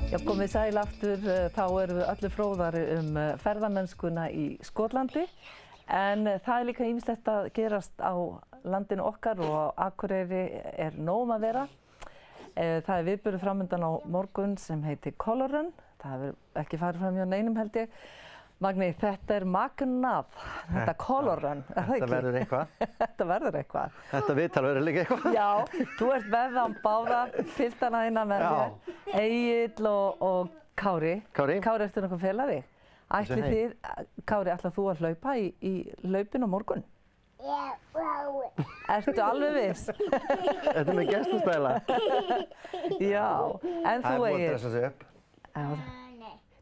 Já, komið sæl aftur, þá erum við öllu fróðari ferðamennskuna í Skotlandi. En það er líka ýmislegt að gerast á landinu okkar og á Akureyri er nóg að vera. Það er viðburður framundan á morgun sem heitir Colour Run. Það hefur ekki farið fram hjá neinum held ég. Magni, þetta er magnað, þetta Colour Run, er það ekki? Þetta verður eitthvað. Þetta verður eitthvað. Þetta viðtal verður líka eitthvað. Já, þú ert með á báða piltana þína með þér, Egill og Kári. Kári, ertu nokkuð félagi? Ætlið þið, Kári, ætlað þú að hlaupa í hlaupinu á morgun? Já. Ertu alveg viss? Þetta er með gestastæla. Já, en þú Það er búið að Egill? dressa sig upp.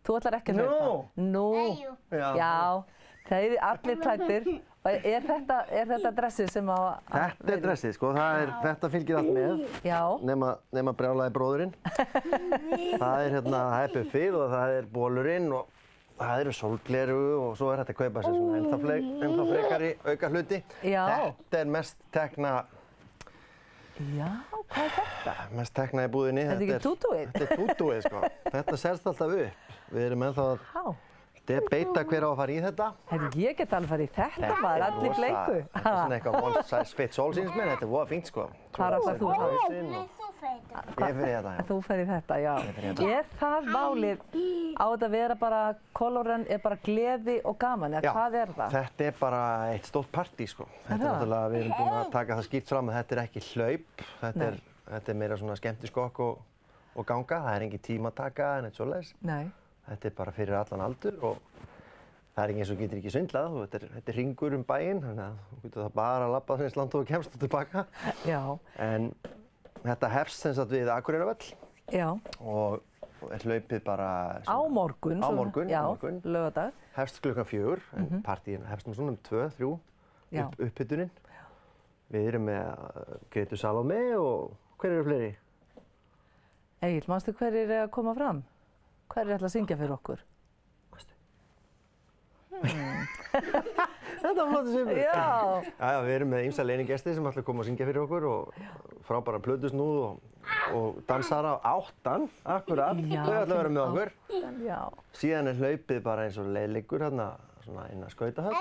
Þú ætlar ekki að hlaupa? Nú. Já, það er allir klæddir. Er þetta dressið sem á að... Þetta er dressið, sko. Þetta fylgir allt með. Já. Nema brjálaði bróðurinn. Það er buffið og það er bolurinn og það eru sólgleru og svo er þetta að kaupa sér svona ennþá frekari auka hluti. Já. Þetta er mest tekna... Já, hvað er þetta? Mest tekna í búðinni. Þetta er ekki tútúið? Þetta er tútúið, sko. Þetta selst alltaf upp. Við erum ennþá að debeita hver á að fara í þetta. Herri, ég get alveg farið í þetta, maður, allir bleiku. Þetta er svona eitthvað one size fits all síns minn. Þetta er voða fínt, sko. Hvað ætlar þú að hafa? Ég fer í þetta, já. Þú fer í þetta, já. Er það málið á þetta að vera bara Colour Run, er bara gleði og gaman, eða hvað er það? Þetta er bara eitt stórt partí, sko. Þetta er náttúrulega, við erum búin að taka það skýrt fram að þetta er ekki hlaup. Þetta er meira svona skemmtiskokk og ganga. Það er engin tímataka en eitt svoleiðis. Nei. Þetta er bara fyrir allan aldur og það er ekki eins og getur ekki svindlað. Þetta er hringur bæinn, þannig að þú getur það bara að labba eins langt og þú kemst og tilbaka. Já. En þetta hefst sem sagt við Akureyrarvöll. Já. Og er hlaupið bara... Á morgun. Á morgun. Já, laugardag. Hefst klukkan 4, en partíin hefst svona 2, 3, upphitunin. Við erum með Gretu Salóme og hver eru fleiri? Egill, manstu hverjir er að koma fram? Hverjir ætla að syngja fyrir okkur? Þetta var flottur svipur. Já. Já, við erum með ýmsa leynigesti sem ætla að koma að syngja fyrir okkur og frábæra plötusnúð og dansara á 8, akkurat. Þau ætla að vera með okkur. Já. Síðan er hlaupið bara eins og leiðleikur hérna svona inn að skautahöll.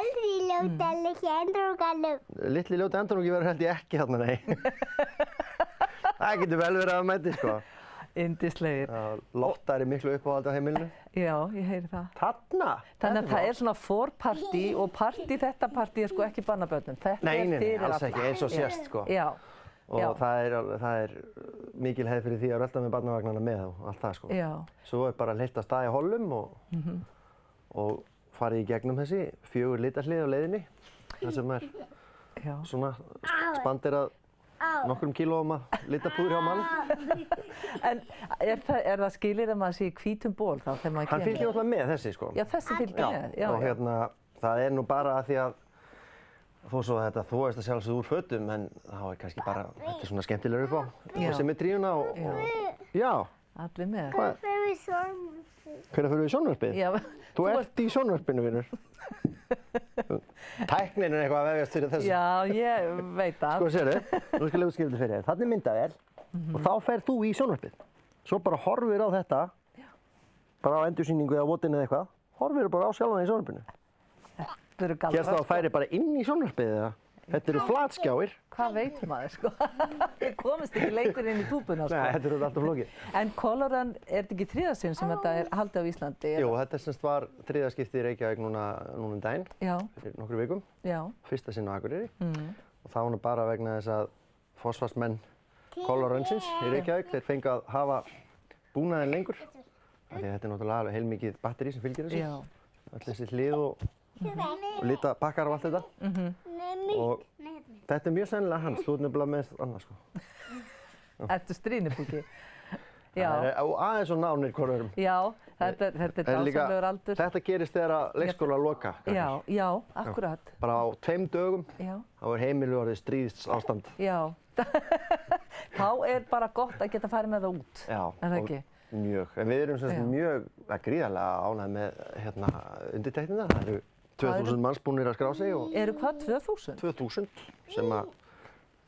Litli ljóti endurungi verður held ég ekki hérna, nei. Það getur vel verið að mæti, sko. Yndislegir. Lotta er miklu uppáhald á heimilinu. Já, ég heyri það. Þarna? Þannig að það er svona forpartí og þetta partí er sko ekki bannabörnum. Þetta er fyrir alla. Nei, alls ekki, eins og sést, sko. Já. Og það er mikil hefð fyrir því að rölda með barnavagnana með og allt það, sko. Já. Svo er bara hleypt að staða í hollum og farið í gegnum þessi 4 litahlið á leiðinni. Það sem er svona spanderað nokkrum kílóum af litapúðri á mann. En er það skilir að maður sé í hvítum ból þá þegar maður kemur? Hann fylgir náttúrulega með þessi, sko. Já, þessi fylgir með. Já. Og það er nú bara að því að þó svo þetta þvoast að sjálfsögðu úr fötum, en það er kannski bara, þetta er svona skemmtilegur upp á symmetríuna og já. Allir með. Hvenær förum við í sjónvarpið? Já. Þú ert í sjónvarpinu, vinur. Tæknin er eitthvað að vefjast fyrir þessu. Já, ég veit það. Sko, sérðu, nú skal ég útskýra þetta fyrir þér. Þarna er myndavél og þá ferð þú í sjónvarpið. Svo bara horfir á þetta, bara á endursýningu eða votinu eða eitthvað, horfir bara á sjálfan í sjónvarpinu. Þetta eru galdrar. Gerst það að færi bara inn í sjónvarpið eða? Þetta eru flatskjáir. Hvað veit maður, sko? Þið komist ekki lengur inn í túbuna, sko. Nei, þetta eru alltaf flókið. En Colour Run, er þetta ekki þriðja sinn sem þetta er haldið á Íslandi? Jú, þetta semst var þriðja skiptið í Reykjavík núna daginn, fyrir nokkrum vikum. Já. Fyrsta sinn á Akureyri. Og það var nú bara vegna þess að forsvarsmenn Colour Runsins í Reykjavík, þeir fengu að hafa búnaðinn lengur. Því þetta er náttúrulega heilmikið batteri sem fylgir þessu. Já. Öll þessi hlið og litapakkar og allt þetta. Og þetta er mjög sennilega hans, þú ert nefnilega með annað, sko. Ertu strínipúki? Já. Og aðeins og nánir hvor öðrum. Já, þetta er dásamlegur aldur. Þetta gerist þegar leikskólar loka. Já, akkurat. Bara á 2 dögum, þá er heimilið orðið stríðsástand. Já. Þá er bara gott að geta farið með það út. Já. Er það ekki? Mjög. En við erum mjög gríðarlega ánægð með undirteknina. Það eru 2000 manns búnir að skrá sig og... Eru hvað, 2000? 2000, sem að...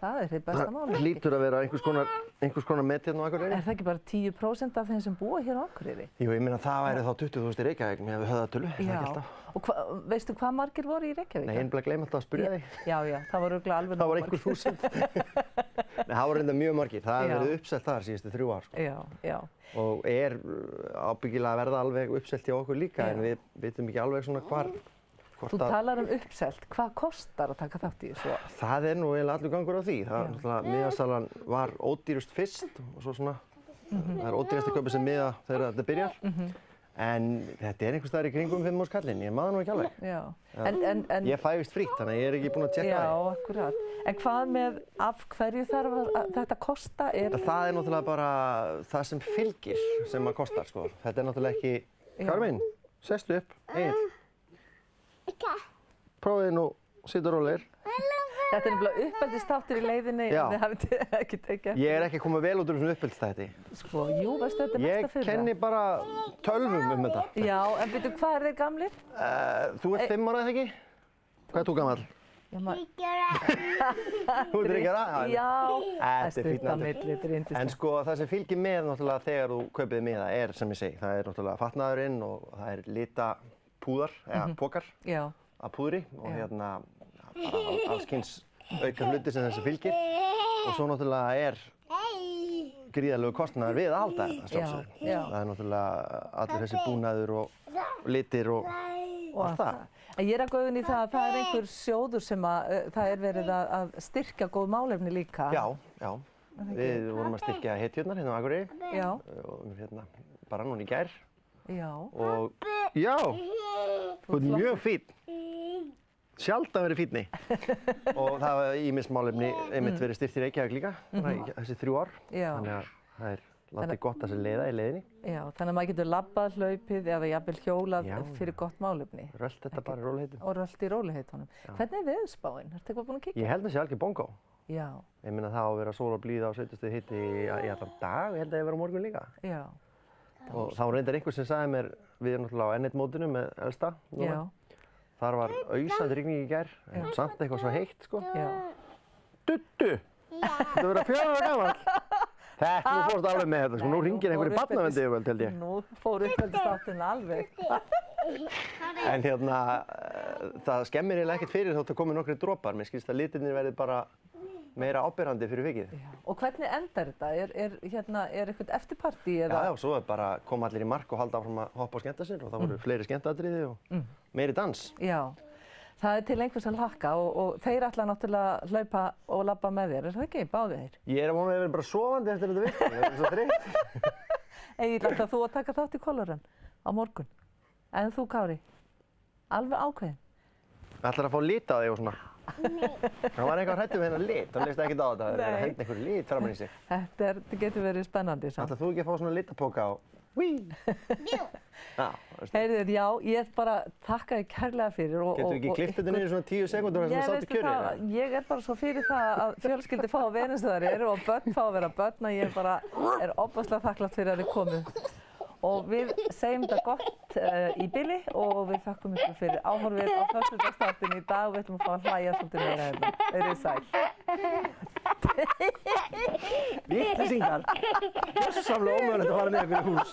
Það er þitt besta mál. Það hlýtur að vera einhvers konar einhvers konar met hérna á Akureyri. Er það ekki bara 10% af þeim sem búa hér á Akureyri? Jú, ég meina það væri þá 20.000 í Reykjavík með höfðatölu, er það ekki Já. alltaf? Og veistu hvað margir voru í Reykjavík? Nei, ég er bara gleyma alltaf að spyrja þig. Já, það voru örugglega alveg Það var einhver 1000. Nei, það voru reynda mjög margir. Það hefur verið uppselt þar síðustu 3 ár, sko. Já. Og er ábyggilega að verða alveg uppselt hjá okkur líka, en við vitum ekki alveg svona hvort Þú talar uppselt. Hvað kostar að taka þátt í þessu? Það er nú eiginlega allur gangur á því. Miðasalan var ódýrust fyrst og svo svona, það er ódýrast að kaupa sem miða þegar þetta byrjar. En þetta er einhvers staðar í kringum 5.000 kallinn, ég maður nú ekki alveg. Já. Ég fæ víst frítt, þannig að ég er ekki búinn að tjekka það. Já, akkurat. En hvað með af hverju þarf þetta kosta? Það er náttúrulega bara það sem fylgir sem að kostar, sko. Þetta er náttúrulega ekki, Kári minn, sestu upp, Egill. Prófið nú, sittu rólegir. Þetta er nefnilega uppeldisþáttur í leiðinni, en þið hafið ekki tekið eftir. Ég er ekki komið vel út úr þessum uppeldisþætti. Sko, jú, veistu, þetta er mesta furða. Ég kenni bara tölvum um þetta. Já, en byrju, hvað er þeir gamlir? Þú ert 5 ára, eða ekki? Hvað er þú gamall? Þú ert 3 ára? Já, þetta er fínn aldur. Þetta er yndislegt. En sko, það sem fylgir með náttúrulega þegar þú kaupið miða er, sem ég segi, það er náttúrulega fatnaðurinn og það er litapúðar, eða pokar af púðri og hérna bara alls kyns auka hluti sem þessi fylgir og svo náttúrulega er gríðarlegu kostnaður við að halda þetta sjálfsögðu. Það er náttúrulega allir þessi búnaður og litir og allt það. En ég er að góða inn í það að það er einhver sjóður sem það er verið að styrkja góð málefni líka. Já. Við vorum að styrkja hetjurnar hérna á Akureyri. Já. Og hérna bara núna í gær. Já. Og já, þú ert mjög fínn. Sjaldan verið fínni. Og það var ýmis málefni einmitt verið styrkt í Reykjavík líka, þessi 3 ár. Já. Þannig að það er látið gott að sér leiða í leiðinni. Já, þannig að maður getur labbað, hlaupið eða jafnvel hjólað fyrir gott málefni. Rölt þetta bara í rólegheitum. Og rölt í rólegheitunum. Hvernig er veðurspáin? Ertu eitthvað búin að kíkja? Ég held að það sé algjör bongó. Já. Ég meina það á að vera sól og blíða á 70 stig hiti í allan dag, ég held að ég vera á morgun líka. Já. Og þá reyndar einhver sem sagði mér, við erum náttúrulega á N1 mótinu með elsta núna. Þar var ausandi rigning í gær, en samt eitthvað svo heitt, sko. Já. Duttu! Þetta verður 4 ára gamall. Þetta, nú fórst alveg með þetta, sko. Nú ringir einhver í barnaverndi yfirvöld, held ég. Nú fór uppeldisþátturinn alveg. En hérna, það skemmir eiginlega ekkert fyrir þótt að komi nokkrir dropar. Mér skilst að litirnir verði bara meira áberandi fyrir vikið. Og hvernig endar þetta? Er eitthvað eftirpartí eða? Já, svo er bara koma allir í mark og halda áfram að hoppa og skemmta sér og það voru fleiri skemmtaatriði og meiri dans. Já, það er til einhvers að hlakka og þeir ætla náttúrulega að hlaupa og labba með þér, er það ekki? Báðir þeir? Ég er að vona að ég verði bara sofandi eftir þetta virki, ég er svo þreytt. Egill, ætlar þú að taka þátt í Color Run á morgun? En þú, Kári? Alveg ákveðin? Ætlar að fá lit á þig og svona? Það var eitthvað hræddur við hennar lit, hann leist ekkert á þetta, það er að henda einhverju lit framan í sig. Þetta getur verið spennandi samt. Ætlar þú ekki að fá svona litapóka á? Heyrðu, já, ég bara þakka þér kærlega fyrir. Getur við ekki klippt þetta niður í svona 10 sekúndur þar sem það sátu kjörið? Ég er bara svo fyrir það að fjölskyldi fá að vera eins og þær eru og börn fá að vera börn og ég bara er ofboðslega þakklátt fyrir að þið komið. Og við segjum þetta gott í bili og við þakkum ykkur fyrir áhorfið á föstudagsþáttinn í dag og við ætlum að fá að hlæja svolítið meira hérna. Verið sæl. Vitleysingar! Gjörsamlega ómögulegt að fara niður fyrir hús.